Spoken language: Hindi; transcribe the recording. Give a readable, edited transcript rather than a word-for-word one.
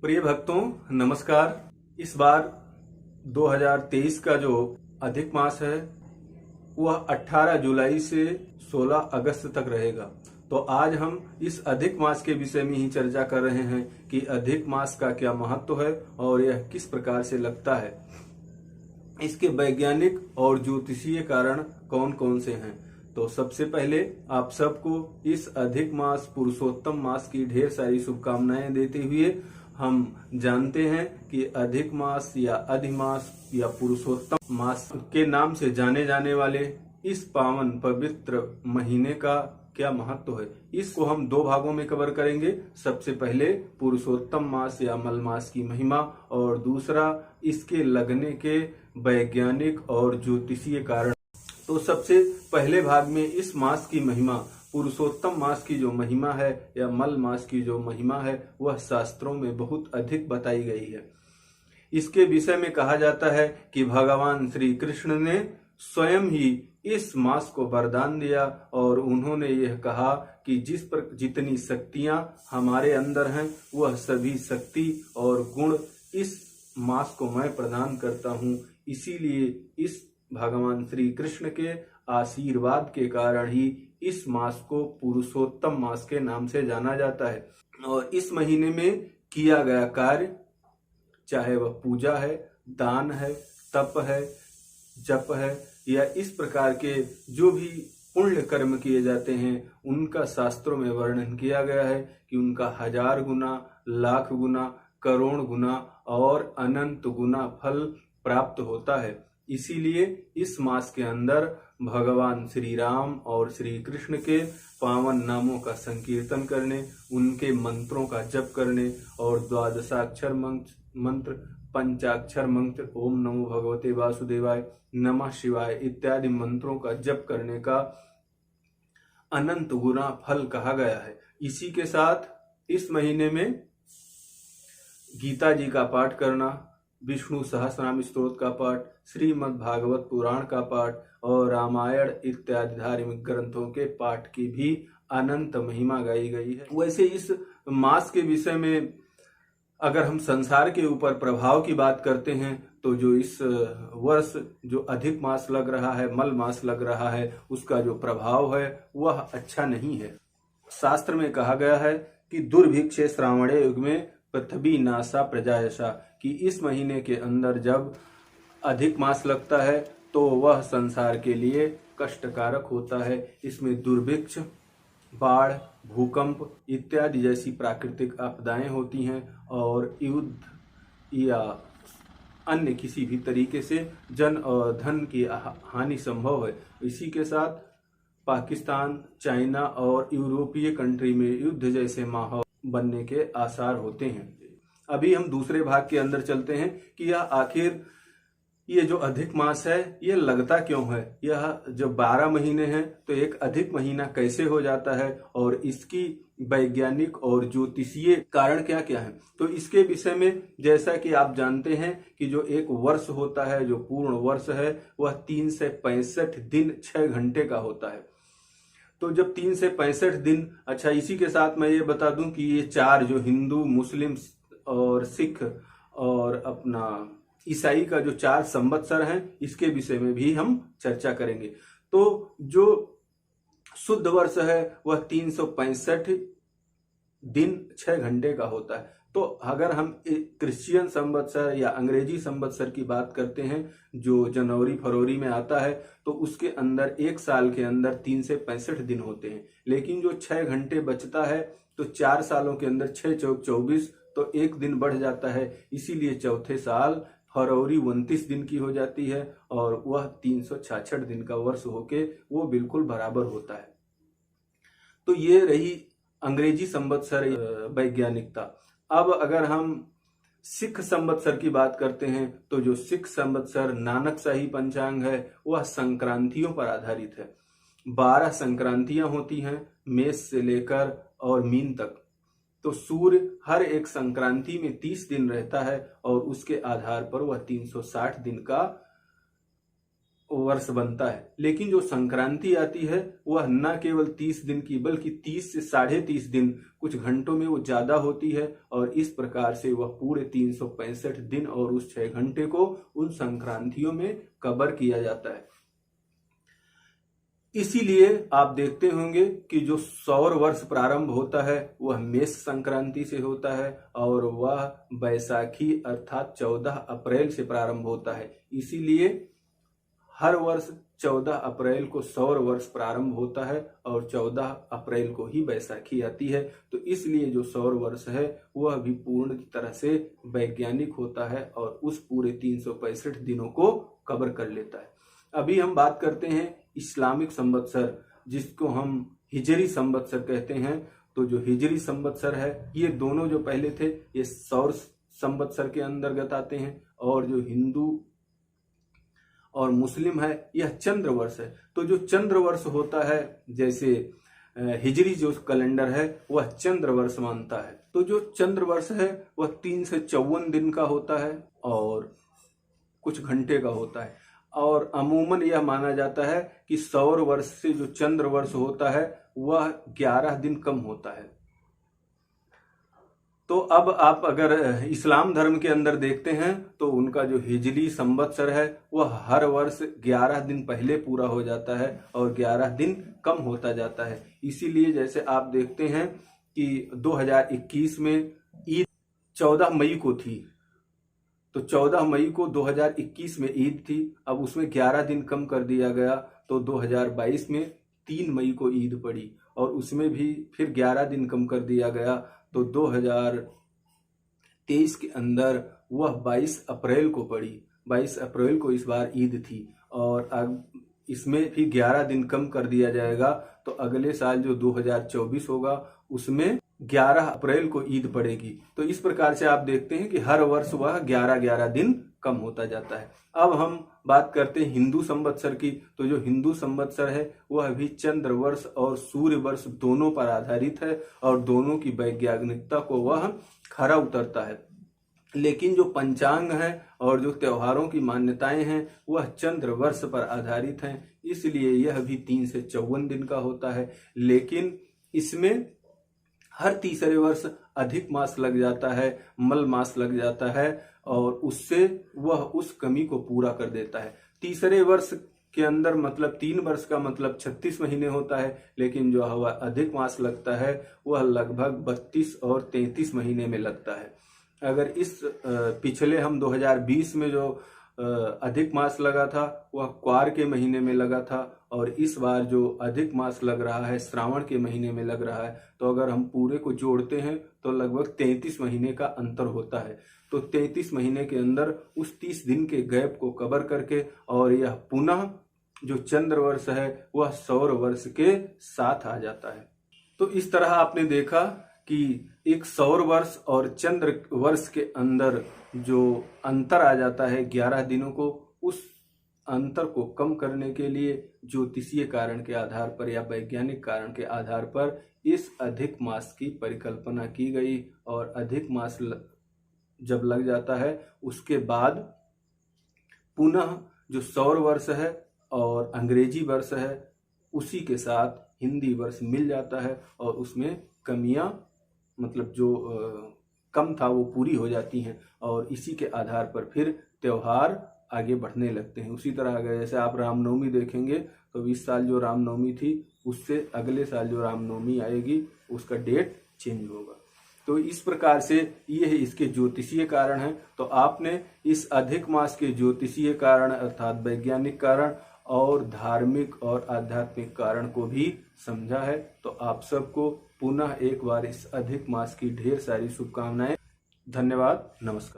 प्रिय भक्तों, नमस्कार। इस बार 2023 का जो अधिक मास है वह 18 जुलाई से 16 अगस्त तक रहेगा। तो आज हम इस अधिक मास के विषय में ही चर्चा कर रहे हैं कि अधिक मास का क्या महत्व है और यह किस प्रकार से लगता है, इसके वैज्ञानिक और ज्योतिषीय कारण कौन कौन से हैं। तो सबसे पहले आप सबको इस अधिक मास पुरुषोत्तम मास की ढेर सारी शुभकामनाएं देते हुए हम जानते हैं कि अधिक मास या अधिमास या पुरुषोत्तम मास के नाम से जाने जाने वाले इस पावन पवित्र महीने का क्या महत्व है, इसको हम दो भागों में कवर करेंगे। सबसे पहले पुरुषोत्तम मास या मल मास की महिमा और दूसरा इसके लगने के वैज्ञानिक और ज्योतिषीय कारण। तो सबसे पहले भाग में इस मास की महिमा, पुरुषोत्तम मास की जो महिमा है या मल मास की जो महिमा है वह शास्त्रों में बहुत अधिक बताई गई है। इसके विषय में कहा जाता है कि भगवान श्री कृष्ण ने स्वयं ही इस मास को वरदान दिया और उन्होंने यह कहा कि जितनी शक्तियां हमारे अंदर हैं वह सभी शक्ति और गुण इस मास को मैं प्रदान करता हूं। इसीलिए इस भगवान श्री कृष्ण के आशीर्वाद के कारण ही इस मास को पुरुषोत्तम मास के नाम से जाना जाता है। और इस महीने में किया गया कार्य, चाहे वह पूजा है, दान है, तप है, जप है या इस प्रकार के जो भी पुण्य कर्म किए जाते हैं, उनका शास्त्रों में वर्णन किया गया है कि उनका 1000 गुना, लाख गुना, करोड़ गुना और अनंत गुना फल प्राप्त होता है। इसीलिए इस मास के अंदर भगवान श्री राम और श्री कृष्ण के पावन नामों का संकीर्तन करने, उनके मंत्रों का जप करने और द्वादशाक्षर मंत्र, पंचाक्षर मंत्र, ओम नमो भगवते वासुदेवाय, नमः शिवाय इत्यादि मंत्रों का जप करने का अनंत गुना फल कहा गया है। इसी के साथ इस महीने में गीता जी का पाठ करना, विष्णु सहस्रनाम स्तोत्र का पाठ, श्रीमद् भागवत पुराण का पाठ और रामायण इत्यादि धार्मिक ग्रंथों के पाठ की भी अनंत महिमा गाई गई है। वैसे इस मास के विषय में अगर हम संसार के ऊपर प्रभाव की बात करते हैं तो जो इस वर्ष जो अधिक मास लग रहा है, मल मास लग रहा है, उसका जो प्रभाव है वह अच्छा नहीं है। शास्त्र में कहा गया है कि दुर्भिक्षे श्रावणे युग में पृथ्वी नासा प्रजायसा, कि इस महीने के अंदर जब अधिक मास लगता है तो वह संसार के लिए कष्टकारक होता है। इसमें दुर्भिक्ष, बाढ़, भूकंप इत्यादि जैसी प्राकृतिक आपदाएं होती हैं और युद्ध या अन्य किसी भी तरीके से जन और धन की हानि संभव है। इसी के साथ पाकिस्तान, चाइना और यूरोपीय कंट्री में युद्ध जैसे माहौल बनने के आसार होते हैं। अभी हम दूसरे भाग के अंदर चलते हैं कि यह आखिर ये जो अधिक मास है ये लगता क्यों है। यह जो 12 महीने हैं तो एक अधिक महीना कैसे हो जाता है और इसकी वैज्ञानिक और ज्योतिषीय कारण क्या क्या है। तो इसके विषय में जैसा कि आप जानते हैं कि जो एक वर्ष होता है, जो पूर्ण वर्ष है, वह 3 से 65 दिन 6 घंटे का होता है। तो जब 3 से 65 दिन, अच्छा इसी के साथ मैं ये बता दूं कि ये 4 जो हिंदू, मुस्लिम और सिख और अपना ईसाई का जो 4 संवत्सर हैं, इसके विषय में भी हम चर्चा करेंगे। तो जो शुद्ध वर्ष है वह 365 दिन 6 घंटे का होता है। तो अगर हम क्रिश्चियन संवत्सर या अंग्रेजी संवत्सर की बात करते हैं जो जनवरी फरवरी में आता है, तो उसके अंदर एक साल के अंदर 3 से 65 दिन होते हैं। लेकिन जो 6 घंटे बचता है तो 4 सालों के अंदर 6 चौक 24, तो एक दिन बढ़ जाता है। इसीलिए चौथे साल फरवरी 29 दिन की हो जाती है और वह 366 दिन का वर्ष होके वो बिल्कुल बराबर होता है। तो ये रही अंग्रेजी संवत्सर वैज्ञानिकता। अब अगर हम सिख संवत्सर की बात करते हैं तो जो सिख संवत्सर नानक शाही पंचांग है वह संक्रांतियों पर आधारित है। 12 संक्रांतियां होती हैं, मेष से लेकर और मीन तक। तो सूर्य हर एक संक्रांति में 30 दिन रहता है और उसके आधार पर वह 360 दिन का वर्ष बनता है। लेकिन जो संक्रांति आती है वह न केवल 30 दिन की बल्कि 30 से 30.5 दिन, कुछ घंटों में वो ज्यादा होती है और इस प्रकार से वह पूरे 365 दिन और उस 6 घंटे को उन संक्रांतियों में कवर किया जाता है। इसीलिए आप देखते होंगे कि जो सौर वर्ष प्रारंभ होता है वह मेष संक्रांति से होता है और वह बैसाखी अर्थात 14 अप्रैल से प्रारंभ होता है। इसीलिए हर वर्ष 14 अप्रैल को सौर वर्ष प्रारंभ होता है और 14 अप्रैल को ही बैसाखी आती है। तो इसलिए जो सौर वर्ष है वह भी पूर्ण तरह से वैज्ञानिक होता है और उस पूरे 365 दिनों को कवर कर लेता है। अभी हम बात करते हैं इस्लामिक संवत्सर, जिसको हम हिजरी संवत्सर कहते हैं। तो जो हिजरी संवत्सर है ये दोनों जो पहले थे ये सौर संवत्सर के अंतर्गत आते हैं और जो हिंदू और मुस्लिम है यह चंद्र वर्ष है। तो जो चंद्र वर्ष होता है, जैसे हिजरी जो कैलेंडर है वह चंद्र वर्ष मानता है। तो जो चंद्र वर्ष है वह 3 से 54 दिन का होता है और कुछ घंटे का होता है और अमूमन यह माना जाता है कि सौर वर्ष से जो चंद्र वर्ष होता है वह 11 दिन कम होता है। तो अब आप अगर इस्लाम धर्म के अंदर देखते हैं तो उनका जो हिजरी संवत्सर है वह हर वर्ष 11 दिन पहले पूरा हो जाता है और 11 दिन कम होता जाता है। इसीलिए जैसे आप देखते हैं कि 2021 में ईद 14 मई को थी, तो 14 मई को 2021 में ईद थी, अब उसमें 11 दिन कम कर दिया गया तो 2022 में 3 मई को ईद पड़ी और उसमें भी फिर 11 दिन कम कर दिया गया तो 2023 के अंदर वह 22 अप्रैल को पड़ी। 22 अप्रैल को इस बार ईद थी और अब इसमें भी 11 दिन कम कर दिया जाएगा तो अगले साल जो 2024 होगा उसमें 11 अप्रैल को ईद पड़ेगी। तो इस प्रकार से आप देखते हैं कि हर वर्ष वह 11-11 दिन कम होता जाता है। अब हम बात करते हैं हिंदू संवत्सर की। तो जो हिंदू संवत्सर है वह भी चंद्र वर्ष और सूर्य वर्ष दोनों पर आधारित है और दोनों की वैज्ञानिकता को वह खरा उतरता है। लेकिन जो पंचांग है और जो त्योहारों की मान्यताएं हैं वह चंद्र वर्ष पर आधारित हैं, इसलिए यह भी 3 से 54 दिन का होता है। लेकिन इसमें हर तीसरे वर्ष अधिक मास लग जाता है, मल मास लग जाता है और उससे वह उस कमी को पूरा कर देता है। तीसरे वर्ष के अंदर मतलब 3 वर्ष का मतलब 36 महीने होता है, लेकिन जो हवा अधिक मास लगता है वह लगभग 32 और 33 महीने में लगता है। अगर इस पिछले हम 2020 में जो अधिक मास लगा था वह क्वार के महीने में लगा था और इस बार जो अधिक मास लग रहा है श्रावण के महीने में लग रहा है, तो अगर हम पूरे को जोड़ते हैं तो लगभग 33 महीने का अंतर होता है। तो 33 महीने के अंदर उस 30 दिन के गैप को कवर करके और यह पुनः जो चंद्र वर्ष है वह सौर वर्ष के साथ आ जाता है। तो इस तरह आपने देखा कि एक सौर वर्ष और चंद्र वर्ष के अंदर जो अंतर आ जाता है 11 दिनों को, उस अंतर को कम करने के लिए ज्योतिषीय कारण के आधार पर या वैज्ञानिक कारण के आधार पर इस अधिक मास की परिकल्पना की गई और अधिक मास जब लग जाता है उसके बाद पुनः जो सौर वर्ष है और अंग्रेजी वर्ष है उसी के साथ हिंदी वर्ष मिल जाता है और उसमें कमियां मतलब जो कम था वो पूरी हो जाती हैं और इसी के आधार पर फिर त्योहार आगे बढ़ने लगते हैं। उसी तरह अगर जैसे आप रामनवमी देखेंगे तो इस साल जो रामनवमी थी उससे अगले साल जो रामनवमी आएगी उसका डेट चेंज होगा। तो इस प्रकार से ये इसके ज्योतिषीय कारण है। तो आपने इस अधिक मास के ज्योतिषीय कारण अर्थात वैज्ञानिक कारण और धार्मिक और आध्यात्मिक कारण को भी समझा है। तो आप सबको पुनः एक बार इस अधिक मास की ढेर सारी शुभकामनाएं। धन्यवाद, नमस्कार।